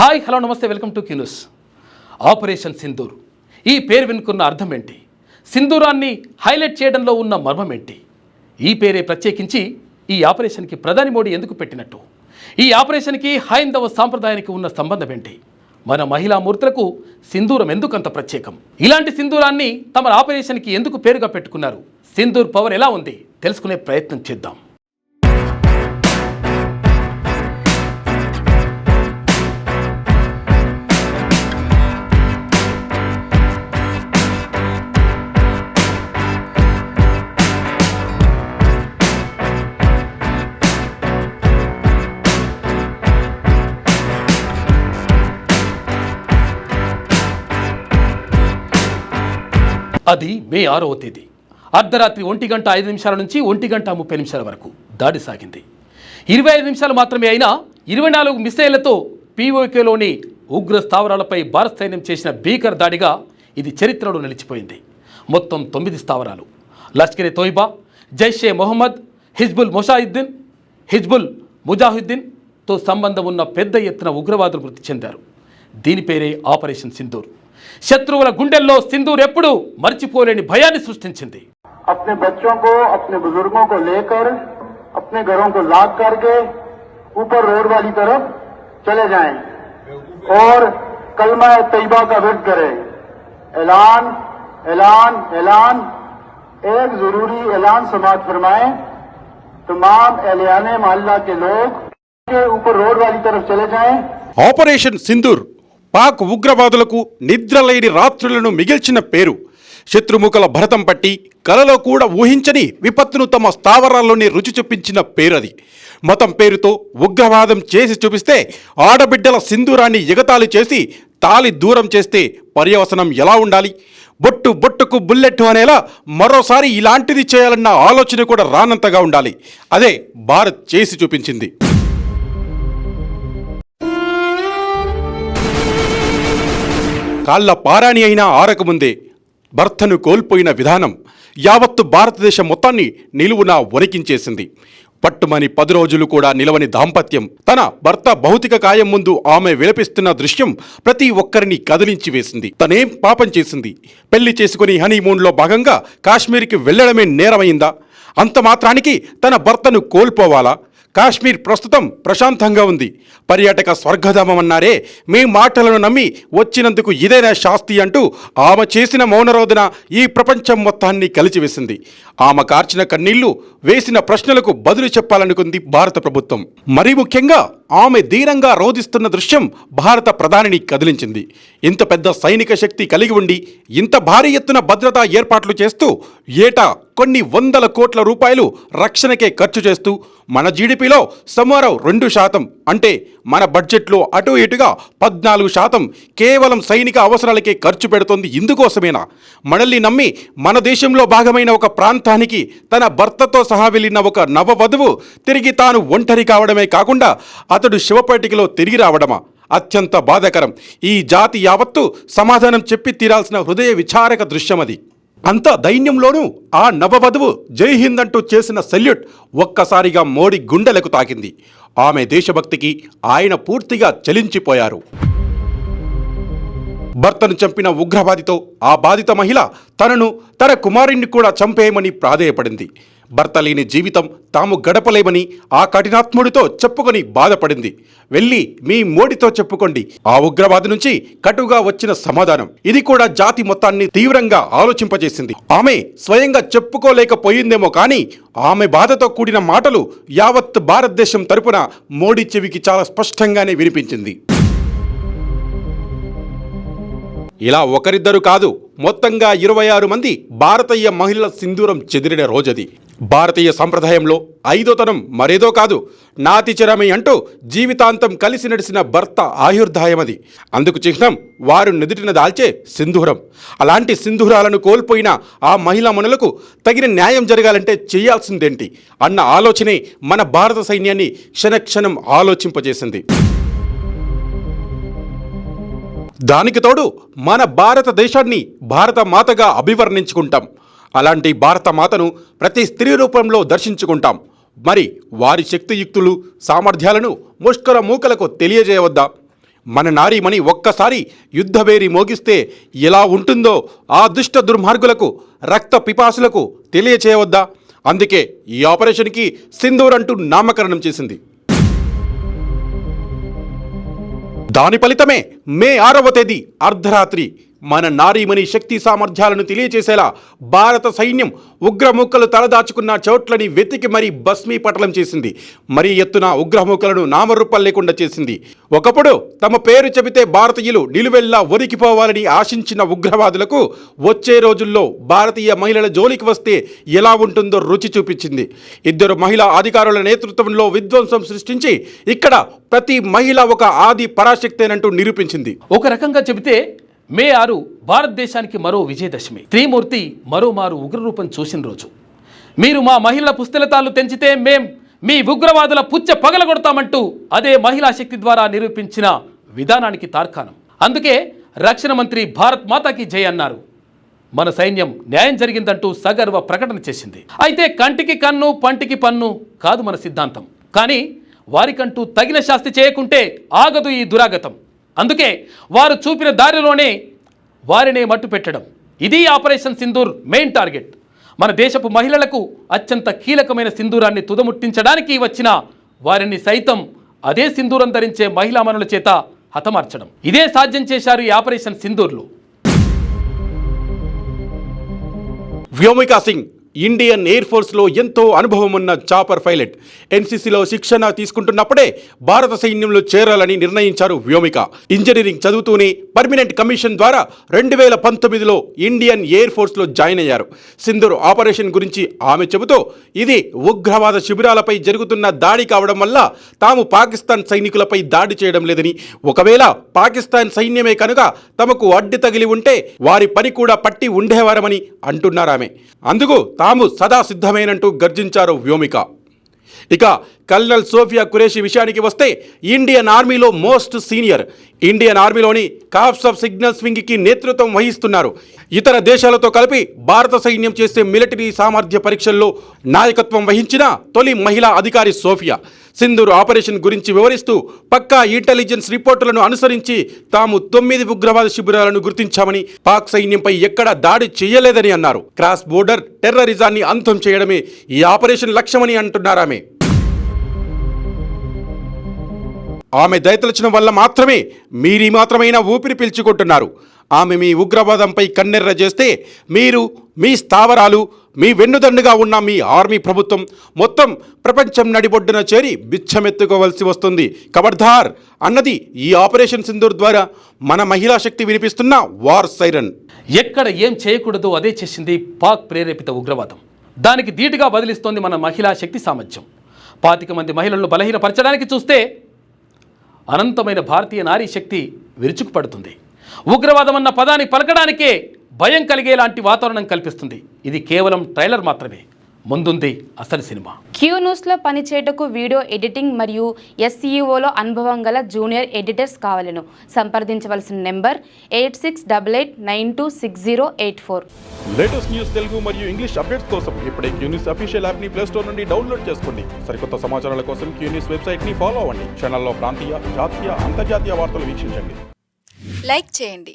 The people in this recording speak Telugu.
హాయ్ హలో నమస్తే welcome to Q News. Operation Sindoor ఈ పేరు వెనుకున్న అర్థం ఏంటి? సింధూరాన్ని హైలైట్ చేయడంలో ఉన్న మర్మం ఏంటి? ఈ పేరే ప్రత్యేకించి ఈ ఆపరేషన్కి ప్రధాని మోడీ ఎందుకు పెట్టినట్టు? ఈ ఆపరేషన్కి హైందవ సాంప్రదాయానికి ఉన్న సంబంధం ఏంటి? మన మహిళా మూర్తులకు సింధూరం ఎందుకంత ప్రత్యేకం? ఇలాంటి సింధూరాన్ని తమ ఆపరేషన్కి ఎందుకు పేరుగా పెట్టుకున్నారు? సింధూర్ పవర్ ఎలా ఉంది తెలుసుకునే ప్రయత్నం చేద్దాం. అది మే 6వ తేదీ అర్ధరాత్రి 1:05 నుంచి 1:30 వరకు దాడి సాగింది. 25 నిమిషాలు మాత్రమే అయినా 24 మిసైళ్లతో పీఓకేలోని ఉగ్ర స్థావరాలపై భారత సైన్యం చేసిన భీకర దాడిగా ఇది చరిత్రలో నిలిచిపోయింది. మొత్తం 9 స్థావరాలు లష్కరే తోయిబా, జైషే మొహమ్మద్, హిజ్బుల్ ముజాహిద్దీన్తో సంబంధం ఉన్న పెద్ద ఎత్తున ఉగ్రవాదులు మృతి చెందారు. దీని పేరే ఆపరేషన్ సింధూర్. శత్రువుల గుండెల్లో సింధూర్ ఎప్పుడు మర్చిపోలేని భయాన్ని సృష్టించింది. अपने बच्चों को, अपने बुजुर्गों को लेकर अपने घरों को लॉक करके ऊपर रोड वाली तरफ चले जाएं और कलमा तैयबा का विर्द करें. ऐलान ऐलान ऐलान एक जरूरी ऐलान समाअत फरमाएं. तमाम एहलियाने मोहल्ला के लोग के ऊपर रोड वाली तरफ चले जाएं. ఆపరేషన్ సింధూర్ పాక్ ఉగ్రవాదులకు నిద్రలేని రాత్రులను మిగిల్చిన పేరు. శత్రుముఖల భరతం పట్టి కలలో కూడా ఊహించని విపత్తును తమ స్థావరాల్లోనే రుచి చూపించిన పేరది. మతం పేరుతో ఉగ్రవాదం చేసి చూపిస్తే ఆడబిడ్డల సింధూరాన్ని ఎగతాళి చేసి తాలి దూరం చేస్తే పర్యవసనం ఎలా ఉండాలి? బొట్టు బొట్టుకు బుల్లెట్ అనేలా మరోసారి ఇలాంటిది చేయాలన్న ఆలోచన కూడా రానంతగా ఉండాలి. అదే భారత్ చేసి చూపించింది. కాళ్ళ పారాణి అయినా ఆరకముందే భర్తను కోల్పోయిన విధానం యావత్తు భారతదేశం మొత్తాన్ని నిలువునా వణికించేసింది. పట్టుమని 10 రోజులు కూడా నిలవని దాంపత్యం తన భర్త భౌతిక కాయం ముందు ఆమె విలపిస్తున్న దృశ్యం ప్రతి ఒక్కరిని కదిలించి వేసింది. తనేం పాపం చేసింది? పెళ్లి చేసుకుని హనీమూన్లో భాగంగా కాశ్మీర్కి వెళ్లడమే నేరమైందా? అంత మాత్రానికి తన భర్తను కోల్పోవాలా? కాశ్మీర్ ప్రస్తుతం ప్రశాంతంగా ఉంది. పర్యాటక స్వర్గధామం అన్నారే, మీ మాటలను నమ్మి వచ్చినందుకు ఇదేనా శాస్తి అంటూ ఆమె చేసిన మౌనరోధన ఈ ప్రపంచం మొత్తాన్ని కలిచివేసింది. ఆమె కార్చిన కన్నీళ్లు, వేసిన ప్రశ్నలకు బదులు చెప్పాలనుకుంది భారత ప్రభుత్వం. మరీ ముఖ్యంగా ఆమె ధీరంగా రోధిస్తున్న దృశ్యం భారత ప్రధానిని కదిలించింది. ఇంత పెద్ద సైనిక శక్తి కలిగి ఉండి ఇంత భారీ ఎత్తున భద్రతా ఏర్పాట్లు చేస్తూ ఏటా కొన్ని వందల కోట్ల రూపాయలు రక్షణకే ఖర్చు చేస్తూ మన జీడిపిలో సుమారు 2% అంటే మన బడ్జెట్లో అటు ఇటుగా 14% కేవలం సైనిక అవసరాలకే ఖర్చు పెడుతోంది. ఇందుకోసమేనా? మనల్ని నమ్మి మన దేశంలో భాగమైన ఒక ప్రాంతానికి తన భర్తతో సహా వెళ్ళిన ఒక నవవధువు తిరిగి తాను ఒంటరి కావడమే కాకుండా అతడు శివపేటికలో తిరిగి రావడమా? అత్యంత బాధాకరం. ఈ జాతి యావత్తు సమాధానం చెప్పి తీరాల్సిన హృదయ విచారక దృశ్యం అది. అంత దైన్యంలోనూ ఆ నవవధువు జై హింద్ అంటూ చేసిన సెల్యూట్ ఒక్కసారిగా మోడీ గుండెలకు తాకింది. ఆమె దేశభక్తికి ఆయన పూర్తిగా చలించిపోయారు. భర్తను చంపిన ఉగ్రవాదితో ఆ బాధిత మహిళ తనను, తన కుమారుణ్ణి కూడా చంపేయమని ప్రాధేయపడింది. భర్త లేని జీవితం తాము గడపలేమని ఆ కఠినాత్ముడితో చెప్పుకొని బాధపడింది. వెళ్ళి మీ మోడీతో చెప్పుకోండి. ఆ ఉగ్రవాది నుంచి కటుగా వచ్చిన సమాధానం ఇది కూడా జాతి మొత్తాన్ని తీవ్రంగా ఆలోచింపజేసింది. ఆమె స్వయంగా చెప్పుకోలేకపోయిందేమో కానీ ఆమె బాధతో కూడిన మాటలు యావత్ భారతదేశం తరపున మోడీ చెవికి చాలా స్పష్టంగానే వినిపించింది. ఇలా ఒకరిద్దరు కాదు, మొత్తంగా 26 మంది భారతీయ మహిళల సింధూరం చెదిరిన రోజది. భారతీయ సంప్రదాయంలో 5వ తరం మరేదో కాదు, నాతిచరమి అంటూ జీవితాంతం కలిసి నడిచిన భర్త ఆయుర్దాయమది. అందుకు చిహ్నం వారు నుదుటిన దాల్చే సింధూరం. అలాంటి సింధూరాలను కోల్పోయిన ఆ మహిళా మనులకు తగిన న్యాయం జరగాలంటే చేయాల్సిందేంటి అన్న ఆలోచనే మన భారత సైన్యాన్ని క్షణక్షణం ఆలోచింపజేసింది. దానికి తోడు మన భారతదేశాన్ని భారత మాతగా అభివర్ణించుకుంటాం. అలాంటి భారత మాతను ప్రతి స్త్రీ రూపంలో దర్శించుకుంటాం. మరి వారి శక్తియుక్తులు సామర్థ్యాలను ముష్కర మూకలకు తెలియజేయవద్దా? మన నారీమణి ఒక్కసారి యుద్ధవేరి మోగిస్తే ఎలా ఉంటుందో ఆ దుష్ట దుర్మార్గులకు రక్త పిపాసులకు తెలియచేయవద్దా? అందుకే ఈ ఆపరేషన్కి సింధూర్ అంటూ నామకరణం చేసింది. దాని ఫలితమే మే 6వ తేదీ అర్ధరాత్రి మన నారీమణి శక్తి సామర్థ్యాలను తెలియచేసేలా భారత సైన్యం ఉగ్రమూకలు తలదాచుకున్న చోట్లని వెతికి మరీ భస్మీపటలం చేసింది. మరీ ఎత్తున ఉగ్రమూకలను నామరూపాలు లేకుండా చేసింది. ఒకప్పుడు తమ పేరు చెబితే భారతీయులు నిలువెల్లా ఒరికిపోవాలని ఆశించిన ఉగ్రవాదులకు వచ్చే రోజుల్లో భారతీయ మహిళల జోలికి వస్తే ఎలా ఉంటుందో రుచి చూపించింది. 2 మహిళా అధికారుల నేతృత్వంలో విధ్వంసం సృష్టించి ఇక్కడ ప్రతి మహిళ ఒక ఆది పరాశక్తేనంటూ నిరూపించింది. ఒక రకంగా చెబితే మే 6 భారతదేశానికి మరో విజయదశమి. త్రిమూర్తి మరోమారు ఉగ్రరూపం చూసిన రోజు. మీరు మా మహిళల పుస్తెలతాళ్ళు తెంచితే మేం మీ ఉగ్రవాదుల పుచ్చ పగలగొడతామంటూ అదే మహిళా శక్తి ద్వారా నిరూపించిన విధానానికి తార్కాణం. అందుకే రక్షణ మంత్రి భారత్ మాతాకి జై అన్నారు. మన సైన్యం న్యాయం జరిగిందంటూ సగర్వ ప్రకటన చేసింది. అయితే కంటికి కన్ను పంటికి పన్ను కాదు మన సిద్ధాంతం. కానీ వారికంటూ తగిన శాస్తి చేయకుంటే ఆగదు ఈ దురాగతం. అందుకే వారు చూపిన దారిలోనే వారినే మట్టు పెట్టడం. ఇది ఆపరేషన్ సింధూర్ మెయిన్ టార్గెట్. మన దేశపు మహిళలకు అత్యంత కీలకమైన సింధూరాన్ని తుదముట్టించడానికి వచ్చిన వారిని సైతం అదే సింధూరం ధరించే మహిళామణుల చేత హతమార్చడం. ఇదే సాధ్యం చేశారు ఈ ఆపరేషన్ సింధూర్లో. వ్యోమికా సింగ్ ఇండియన్ ఎయిర్ ఫోర్స్లో ఎంతో అనుభవం ఉన్న చాపర్ పైలట్. ఎన్సీసీలో శిక్షణ తీసుకుంటున్నప్పుడే భారత సైన్యంలో చేరాలని నిర్ణయించారు వ్యోమిక. ఇంజనీరింగ్ చదువుతూనే పర్మనెంట్ కమిషన్ ద్వారా 2019లో ఇండియన్ ఎయిర్ ఫోర్స్లో జాయిన్ అయ్యారు. సింధూర్ ఆపరేషన్ గురించి ఆమె చెబుతూ, ఇది ఉగ్రవాద శిబిరాలపై జరుగుతున్న దాడి కావడం వల్ల తాము పాకిస్తాన్ సైనికులపై దాడి చేయడం లేదని, ఒకవేళ పాకిస్తాన్ సైన్యమే కనుక తమకు అడ్డు తగిలి ఉంటే వారి పని కూడా పట్టి ఉండేవారమని అంటున్నారామె. అందుకు తాము సదా సిద్ధమేనంటూ గర్జించారు వ్యోమిక. ఇక కల్నల్ సోఫియా ఖురేషీ విషయానికి వస్తే ఇండియన్ ఆర్మీలో మోస్ట్ సీనియర్. ఇండియన్ ఆర్మీలోని కార్ప్స్ ఆఫ్ సిగ్నల్స్ వింగ్కి నేతృత్వం వహిస్తున్నారు. ఇతర దేశాలతో కలిపి భారత సైన్యం చేసే మిలిటరీ సామర్థ్య పరీక్షల్లో నాయకత్వం వహించిన తొలి మహిళా అధికారి సోఫియా. సింధూర్ ఆపరేషన్ గురించి వివరిస్తూ, పక్కా ఇంటెలిజెన్స్ రిపోర్టులను అనుసరించి తాము 9 ఉగ్రవాద శిబిరాలను గుర్తించామని, పాక్ సైన్యంపై ఎక్కడా దాడి చేయలేదని అన్నారు. క్రాస్ బోర్డర్ టెర్రరిజాన్ని అంతం చేయడమే ఈ ఆపరేషన్ లక్ష్యమని అంటున్నారామె. ఆమె దయతలచడం వల్ల మాత్రమే మీరీ మాత్రమైనా ఊపిరి పీల్చుకుంటున్నారు. ఆమె మీ ఉగ్రవాదంపై కన్నెర్ర చేస్తే మీరు, మీ స్థావరాలు, మీ వెన్నుదన్నుగా ఉన్న మీ ఆర్మీ ప్రభుత్వం మొత్తం ప్రపంచం నడిబొడ్డున చేరి బిచ్చమెత్తుకోవలసి వస్తుంది. ఖబర్దార్ అన్నది ఈ ఆపరేషన్ సింధూర్ ద్వారా మన మహిళా శక్తి వినిపిస్తున్న వార్ సైరన్. ఎక్కడ ఏం చేయకూడదో అదే చేసింది పాక్ ప్రేరేపిత ఉగ్రవాదం. దానికి ధీటుగా బదిలిస్తోంది మన మహిళా శక్తి సామర్థ్యం. 25 మంది మహిళలను బలహీనపరచడానికి చూస్తే అనంతమైన భారతీయ నారీ శక్తి విరుచుకుపడుతుంది. ఉగ్రవాదం అన్న పదాన్ని పలకడానికే భయం కలిగేలాంటి వాతావరణం కల్పిస్తుంది. ఇది కేవలం ట్రైలర్ మాత్రమే, ముందుంది అసలు సినిమా. క్యూ న్యూస్లో పనిచేయటకు వీడియో ఎడిటింగ్ మరియు SEOలో అనుభవం గల జూనియర్ ఎడిటర్స్ కావాలను సంప్రదించవలసిన నెంబర్ 8688926084. లేటెస్ట్ న్యూస్ తెలుగు మరియు ఇంగ్లీష్ అప్డేట్స్ కోసం ఇప్పుడే క్యూ న్యూస్ అఫీషియల్ యాప్ని ప్లే స్టోర్ నుండి డౌన్లోడ్ చేసుకోండి. సరికొత్త సమాచారాల కోసం క్యూ న్యూస్ వెబ్సైట్ని ఫాలో అవ్వండి. ఛానల్లో ప్రాంతీయ, జాతీయ, అంతర్జాతీయ వార్తలు వీక్షించండి. లైక్ చేయండి.